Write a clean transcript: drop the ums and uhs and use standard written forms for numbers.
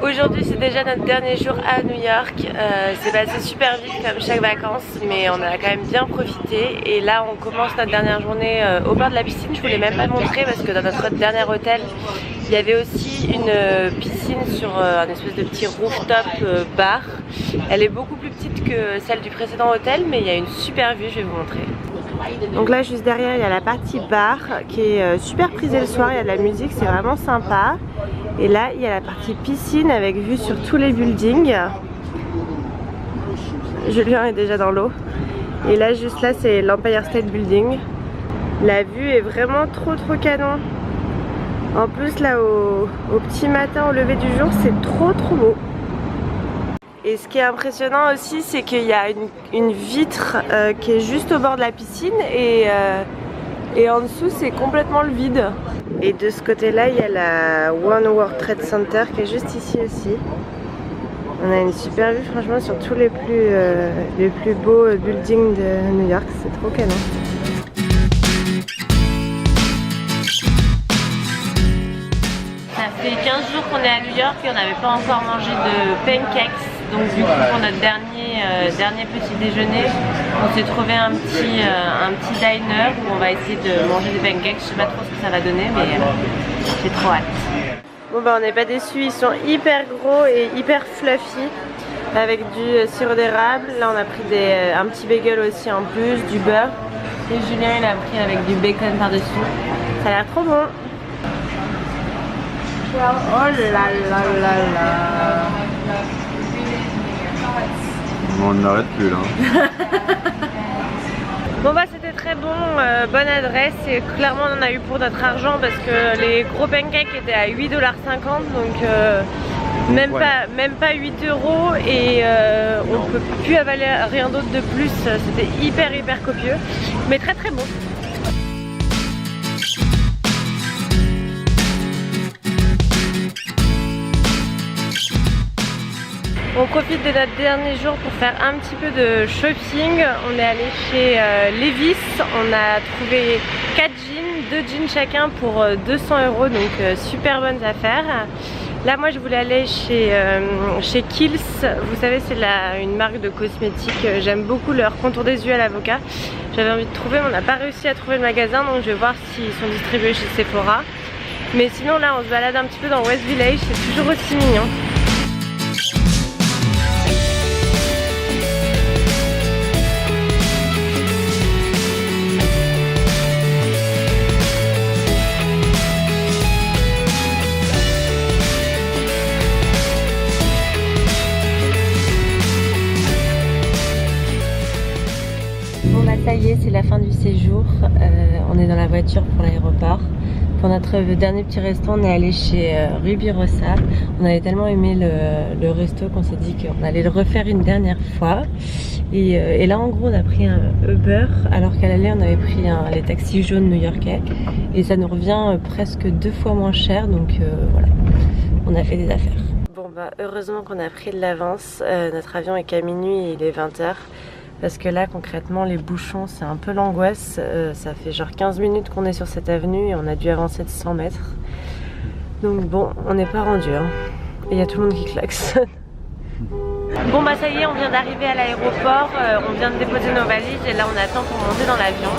Aujourd'hui c'est déjà notre dernier jour à New York, c'est passé super vite comme chaque vacances mais on a quand même bien profité et là on commence notre dernière journée au bord de la piscine. Je voulais même pas montrer parce que dans notre dernier hôtel il y avait aussi une piscine sur un espèce de petit rooftop bar. Elle est beaucoup plus petite que celle du précédent hôtel mais il y a une super vue, je vais vous montrer. Donc là juste derrière il y a la partie bar qui est super prisée le soir, il y a de la musique, c'est vraiment sympa. Et là il y a la partie piscine avec vue sur tous les buildings. Julien est déjà dans l'eau. Et là juste là c'est l'Empire State Building. La vue est vraiment trop canon. En plus là au petit matin au lever du jour c'est trop beau. Et ce qui est impressionnant aussi c'est qu'il y a une vitre qui est juste au bord de la piscine et en dessous c'est complètement le vide. Et de ce côté là il y a la One World Trade Center qui est juste ici aussi. On a une super vue franchement sur tous les plus beaux buildings de New York, c'est trop canon. Ça fait 15 jours qu'on est à New York et on n'avait pas encore mangé de pancakes. Donc du coup pour notre dernier petit déjeuner, on s'est trouvé un petit diner où on va essayer de manger des pancakes. Je sais pas trop ce que ça va donner mais j'ai trop hâte. Bon bah on n'est pas déçus, ils sont hyper gros et hyper fluffy avec du sirop d'érable. Là on a pris un petit bagel aussi en plus, du beurre. Et Julien il a pris avec du bacon par dessus. Ça a l'air trop bon. Oh là là là là. On n'arrête plus là. Bon bah c'était très bon, bonne adresse et clairement on en a eu pour notre argent parce que les gros pancakes étaient à 8,50$ donc même pas 8 € et on peut plus avaler rien d'autre de plus, c'était hyper copieux mais très bon. On profite de notre dernier jour pour faire un petit peu de shopping. On est allé chez Levi's, on a trouvé 4 jeans, 2 jeans chacun pour 200 €, donc super bonnes affaires. Là moi je voulais aller chez Kiehl's, vous savez c'est une marque de cosmétiques, j'aime beaucoup leur contour des yeux à l'avocat. J'avais envie de trouver mais on n'a pas réussi à trouver le magasin donc je vais voir s'ils sont distribués chez Sephora. Mais sinon là on se balade un petit peu dans West Village, c'est toujours aussi mignon. Ça y est, c'est la fin du séjour, on est dans la voiture pour l'aéroport. Pour notre dernier petit resto, on est allé chez Rubirosa. On avait tellement aimé le resto qu'on s'est dit qu'on allait le refaire une dernière fois. Et là en gros on a pris un Uber alors qu'à l'aller on avait pris les taxis jaunes new-yorkais. Et ça nous revient presque 2 fois moins cher, donc voilà, on a fait des affaires. Bon bah heureusement qu'on a pris de l'avance, notre avion est qu'à minuit et il est 20 h. Parce que là concrètement les bouchons c'est un peu l'angoisse, ça fait genre 15 minutes qu'on est sur cette avenue et on a dû avancer de 100 mètres. Donc bon, on n'est pas rendu hein. Et il y a tout le monde qui klaxonne. Bon bah ça y est, on vient d'arriver à l'aéroport, on vient de déposer nos valises et là on attend pour monter dans l'avion.